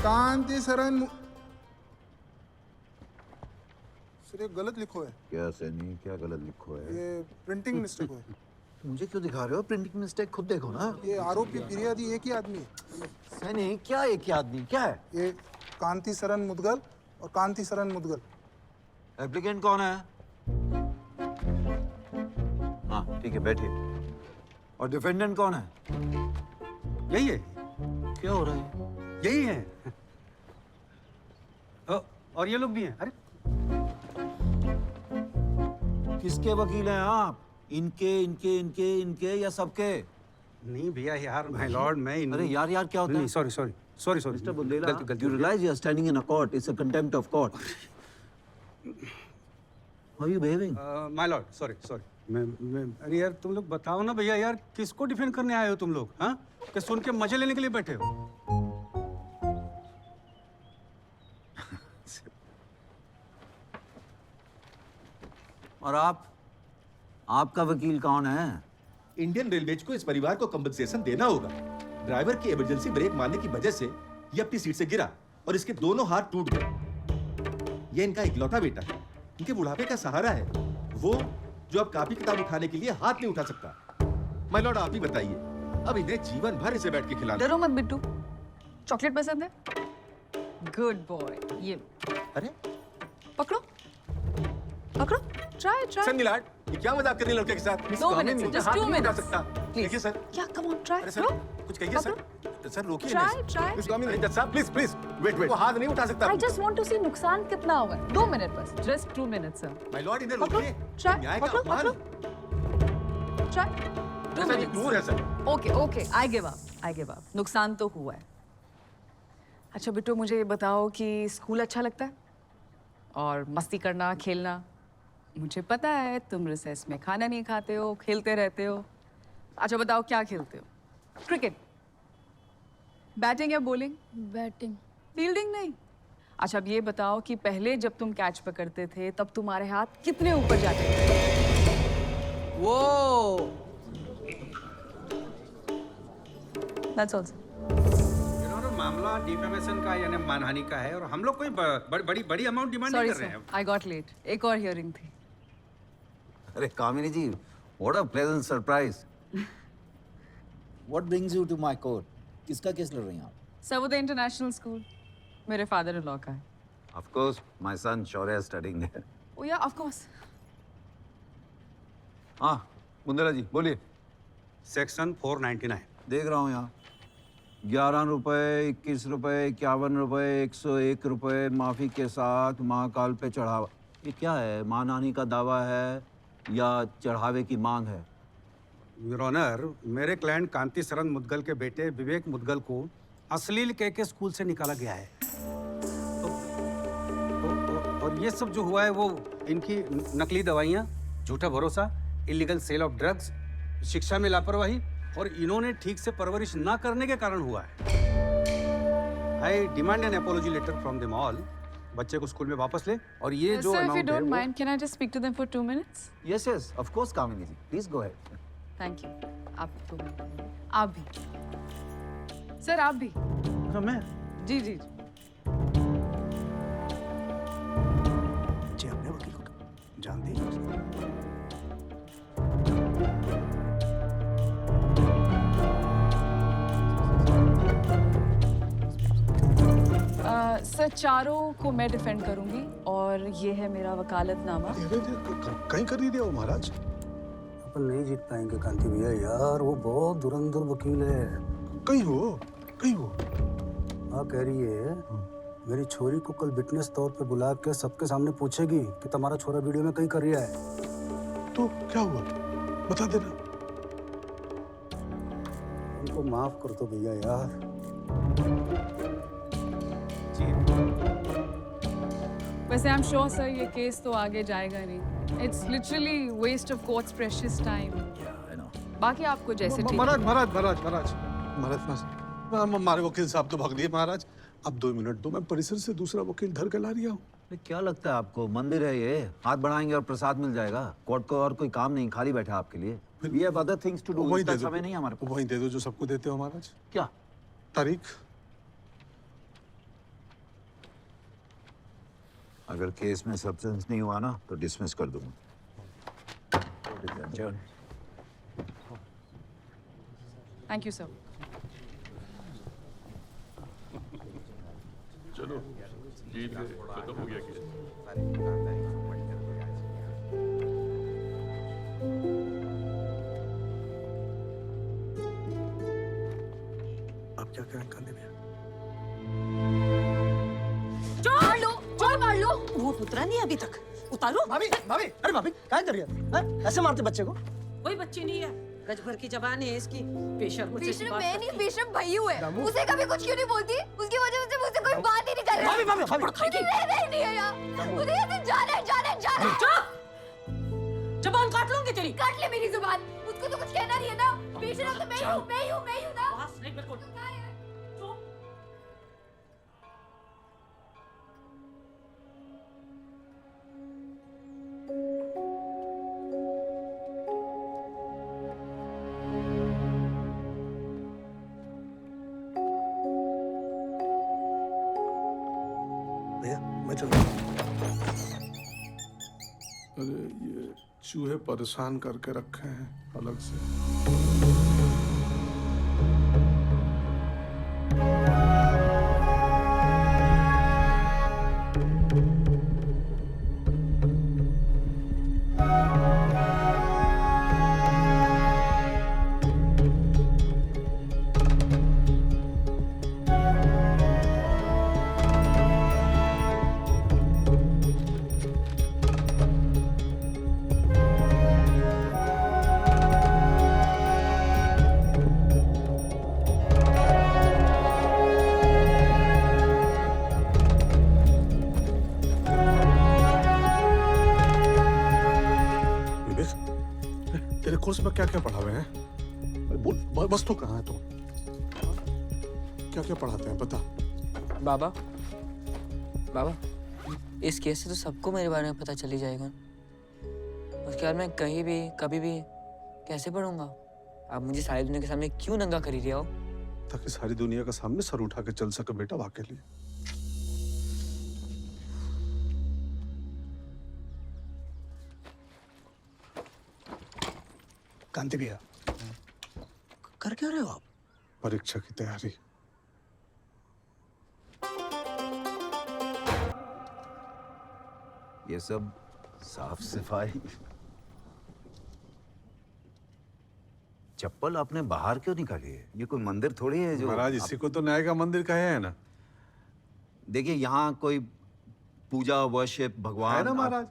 कांति Saran sir ये गलत लिखो है। क्या सैनी, क्या गलत लिखो है? ये प्रिंटिंग मिस्टेक है। मुझे क्यों दिखा रहे हो? प्रिंटिंग मिस्टेक खुद देखो ना। ये आरोपी फिरियादी एक ही आदमी है। सैनी, क्या एक ही आदमी? क्या है? ये कांति सरन मुदगल और कांति सरन मुदगल। एप्लीकेंट कौन है? हाँ ठीक है, बैठिए। और डिफेंडेंट कौन है? यही है। क्या हो रहा है? यही है। और ये लोग भी हैं। अरे किसके वकील हैं आप? इनके इनके इनके इनके या सबके? नहीं भैया यार, माय लॉर्ड, मैं अरे यार यार क्या होता है? नहीं, सॉरी मिस्टर बुंदेला, गलती you realize you are standing in a court. It's a contempt of court. How are you behaving? My Lord, sorry मैं अरे यार तुम लोग बताओ ना भैया यार, किसको डिफेंड करने आए हो तुम लोग? हाँ, कि सुन के मजे लेने के लिए बैठे हो? और आपका वकील कौन है? इंडियन रेलवेज को इस परिवार को कंपनसेशन देना होगा। ड्राइवर की इमरजेंसी ब्रेक मारने की वजह से ये अपनी सीट से गिरा और इसके दोनों हाथ टूट गए। ये इनका इकलौता बेटा है, इनके बुढ़ापे का सहारा है, वो जो अब कापी किताब उठाने के लिए हाथ नहीं उठा सकता। माय लॉर्ड, आप ही बताइए, अब इन्हें जीवन भर इसे बैठ के खिलाना। डरो मत बिट्टू, चॉकलेट पसंद है? Good boy. ये अरे पकड़ो पकड़ो, ट्राई सर मिलाड, ये क्या मजाक कर रही है लड़के के साथ? 2 मिनट, जस्ट 2 मिनट। देखिए सर। क्या, कम ऑन, ट्राई। अरे सर, कुछ कहिए सर। सर रोकिए। ट्राई। Please come in. जज साहब प्लीज वेट। वो हाथ नहीं उठा सकता। I just want to see नुकसान कितना हुआ है। 2 मिनट बस, जस्ट 2 मिनट सर। माय लॉर्ड, इन्हें पकड़ो, रोकिए। ट्राई, न्याय का पकड़ो, अपमान। ट्राई। 2 सर ये मिनट। क्रूर है sir. Okay, I give up. नुकसान तो हुआ है। अच्छा बिट्टू, मुझे ये बताओ कि स्कूल अच्छा लगता है? और मस्ती करना, खेलना? मुझे पता है तुम रिसेस में खाना नहीं खाते हो, खेलते रहते हो। अच्छा बताओ, क्या खेलते हो? क्रिकेट? बैटिंग या बॉलिंग? बैटिंग। फील्डिंग नहीं? अच्छा अब ये बताओ कि पहले जब तुम कैच पकड़ते थे तब तुम्हारे हाथ कितने ऊपर जाते थे? वो दैट्स ऑल। मामला डिफेमेशन का यानी मानहानि का है और हम लोग कोई बड़ी अमाउंट डिमांड नहीं कर रहे हैं। I got late. एक और हियरिंग थी। अरे Kamini ji, what a pleasant surprise. What brings you to my court? किसका केस लड़ रही हैं आप? सवोदय इंटरनेशनल स्कूल, मेरे फादर इन लॉ का है। Of course, my son Shaurya is studying there. Oh yeah, of course. हाँ, बुंदेला जी बोलिए। सेक्शन 499। देख रहा हूँ यहाँ 11 रुपए, 21 रुपए, 51 रुपए, 101 रुपए माफी के साथ महाकाल पे चढ़ावा। ये क्या है? मानहानि का दावा है या चढ़ावे की मांग है? योर ऑनर, मेरे क्लाइंट कांति सरन मुदगल के बेटे विवेक मुदगल को अश्लील कह के स्कूल से निकाला गया है। और ये सब जो हुआ है वो इनकी नकली दवाइयाँ, झूठा भरोसा, इलीगल सेल ऑफ ड्रग्स, शिक्षा में लापरवाही और इन्होंने ठीक से परवरिश ना करने के कारण हुआ है। I demand an apology letter from them all. बच्चे को स्कूल में वापस ले और ये जो Sir, if you अमाउंट है don't वो mind, can I just speak to them for 2 minutes? Yes, yes, of course, Kamini ji. Please go ahead. Thank you. आप भी। सर आप भी। अच्छा, मैं जी। जी अपने वकील को जानते हैं। सर चारों को मैं डिफेंड करूंगी और ये है मेरा वकालतनामा। कहीं कर दिया वो महाराज। अपन नहीं जीत पाएंगे कांति भैया यार, वो बहुत धुरंधर वकील है। कहीं हो। हाँ कह रही है मेरी छोरी को कल विटनेस तौर पे बुला के सबके सामने पूछेगी कि तुम्हारा छोरा वीडियो में कहीं कर रहा है। तो क्या हुआ बता देना। उनको माफ कर दो भैया यार। वैसे आई एम श्योर सर ये केस तो आगे जाएगा नहीं। It's literally waste of court's precious time. बाकी आपको जैसे महाराज हमारे वकील साहब तो भाग दिए महाराज। अब 2 मिनट दो, मैं परिसर से दूसरा वकील धर के ला रहा हूँ। क्या लगता है आपको मंदिर है ये? हाथ बढ़ाएंगे और प्रसाद मिल जाएगा। कोर्ट को और कोई काम नहीं, खाली बैठा आपके लिए। We have other things to do. वही दे समय नहीं हमारे पास। वही दे दो जो सबको देते हो महाराज। क्या तारीख? अगर केस में सब्सटेंस नहीं हुआ ना तो डिसमिस कर दूंगा। Thank you sir. चलो जीत गए, खत्म हो गया केस। अब क्या करें कांदे भैया? मार लो, जोर मार लो। वो उतरा नहीं अभी तक। उतारो। भाभी भाभी, अरे भाभी क्या कर रही है? हैं? ऐसे मारते बच्चे को? कोई बच्ची नहीं है, गज भर की जबान है इसकी। बेशर्म से बेशर्म मैं नहीं, बेशर्म भैयू है। उसे कभी कुछ क्यों नहीं बोलती? उसकी वजह से मुझसे कोई बात ही नहीं कर रहा। भाभी भाभी भाभी, मुझे रहना ही नहीं है यार। मुझे यहाँ से जाना है, जाना है, जाना है। चुप! जबान काट लूंगी तेरी। काट ले मेरी जुबान। उसको तो कुछ कहना नहीं है ना। बेशर्म तो मैं ही हूँ, मैं ही हूँ, मैं ही हूँ ना। बस नहीं बिल्कुल। क्या है? चुप! भैया मैं चलता हूँ। अरे ये चूहे परेशान करके रखे हैं अलग से। विवेक, तेरे कोर्स में क्या क्या पढ़ा हुए हैं? अरे बोल, बस तो कहाँ है तू? क्या क्या पढ़ाते हैं बता। बाबा बाबा, इस केस से तो सबको मेरे बारे में पता चली जाएगा। उसके बाद मैं कहीं भी कभी भी कैसे पढ़ूंगा? आप मुझे सारी दुनिया के सामने क्यों नंगा कर ही रहे हो? ताकि सारी दुनिया के सामने सर उठा के चल सके बेटा वाके लिए। कांति भैया कर क्या रहे हो आप? परीक्षा की तैयारी। ये सब साफ सफाई। चप्पल आपने बाहर क्यों निकाली है? ये कोई मंदिर थोड़ी है जो महाराज इसी को तो न्याय का मंदिर कहे है ना। देखिए यहाँ कोई पूजा वर्शिप भगवान है ना महाराज,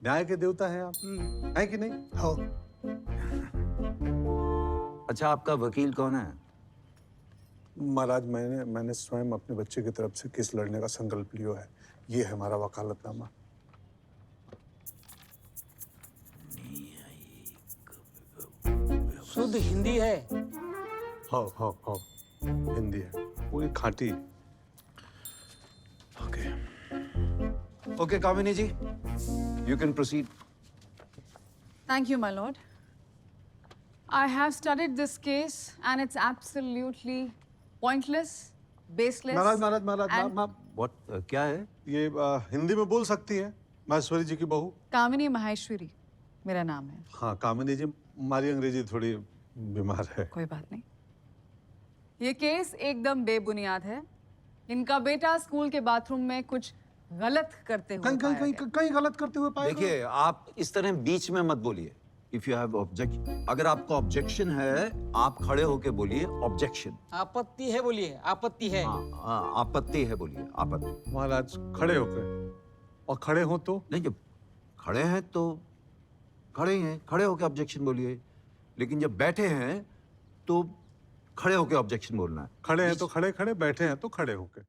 न्याय के देवता हैं आप, है कि नहीं? हो अच्छा, आपका वकील कौन है? महाराज मैंने स्वयं अपने बच्चे की तरफ से केस लड़ने का संकल्प लिया है। ये है हमारा वकालतनामा। शुद्ध हिंदी है। हाँ हिंदी है पूरी खाटी। Okay Kamini ji, you can proceed. Thank you, my lord. I have studied this case and it's absolutely pointless, baseless. Maharaj and- what क्या है? ये हिंदी में बोल सकती हैं माहेश्वरी जी की बहू। कामिनी माहेश्वरी मेरा नाम है। हाँ कामिनी जी, हमारी अंग्रेजी थोड़ी बीमार है। कोई बात नहीं। ये केस एकदम बेबुनियाद है। इनका बेटा स्कूल के बाथरूम में कुछ गलत करते हुए पाया गया। कहीं गलत करते हुए पाए। देखिए, आप इस तरह बीच में मत बोलिए। इफ यू हैव ऑब्जेक्शन, अगर आपको ऑब्जेक्शन है, आप खड़े होके बोलिए ऑब्जेक्शन। आपत्ति है बोलिए, आपत्ति है। हाँ, आपत्ति है बोलिए, आपत्ति। महाराज खड़े होकर, और खड़े हो तो नहीं, जब खड़े हैं तो खड़े ही हैं, खड़े होके ऑब्जेक्शन बोलिए। लेकिन जब बैठे हैं तो खड़े होके ऑब्जेक्शन बोलना है। खड़े हैं तो खड़े, बैठे हैं तो खड़े होकर।